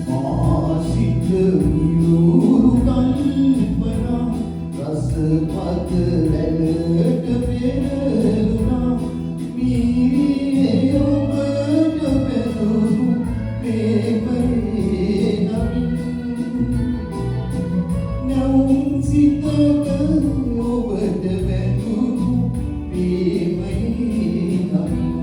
මාසිත මියුරු කල්පනා රසපත් රැළට පෙරළුණා මීරියේ ඔබට බැඳුණු ප්‍රේමයේ නමින් නැවුම් සිතක ඔබට බැඳුණු ප්‍රේමයේ නමින්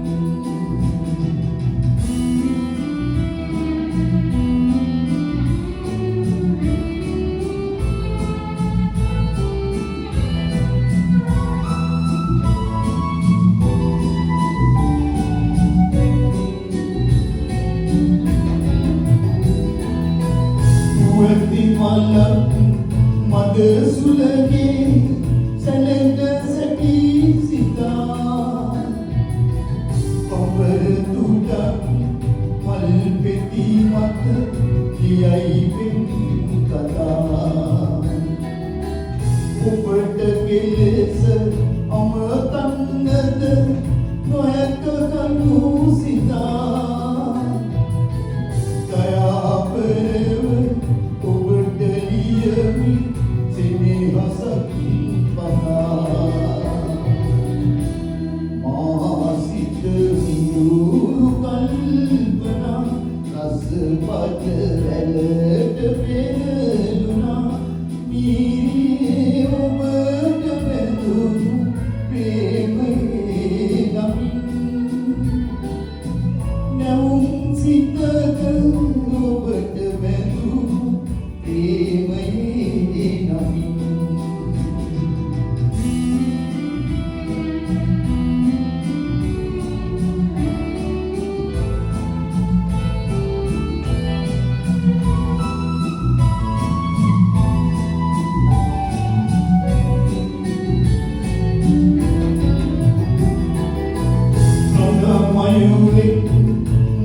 මලක් මද සුලගේ සැලෙන සැටි සිතා පවර තුඩක් මල් පෙති මත කියයි පෙම් කතා ඔබට කෙලෙස අමතන්නද නොහැක කනු සිතා දයාපරව රසපත් රැළට පෙරළුණා මීරියේ ඔබට බැඳුණු ප්‍රේමයේ නමින් නැවුම් සිතක ඔබට බැඳුණු ප්‍රේමයේ නමින්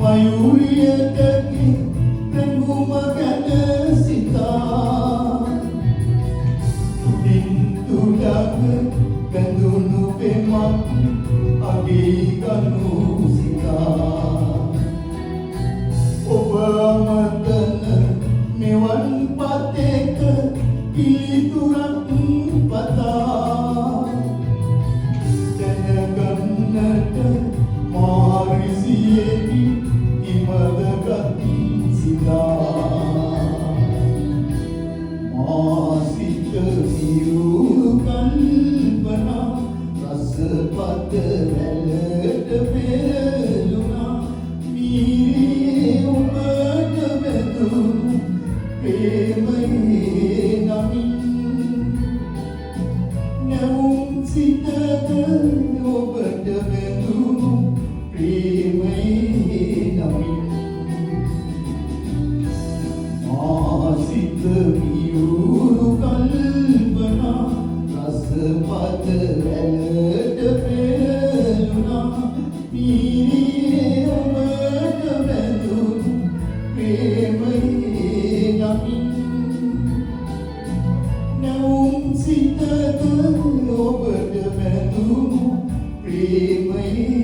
මයුරියකගේ රැඟුම ගැන සිතා තුඩින් තුඩක් බැඳුණු පෙමක් අගේ ගනු සිතා ඔබ අමතන මෙවන් පතෙක පිළිතුරක් පතා දැනගන්නට මාරිසියෙහි ඉමදගත් සිතා මාසිත මියුරු කල්පනා රසපත් රැළට පෙරළුණා මීරියේ ඔබට බැඳුණු ප්‍රේමයේ නමින් නැවුම් සිතක ඔබට බැඳුණු ප්‍රේමයේ නමින් මාසිත මියුරු කල්පනා රසපත් රැළට පෙරළුණා මීරියේ ඔබට බැඳුණු ප්‍රේමයේ නමින් නැවුම් සිතක ඔබට බැඳුණු ප්‍රේමයේ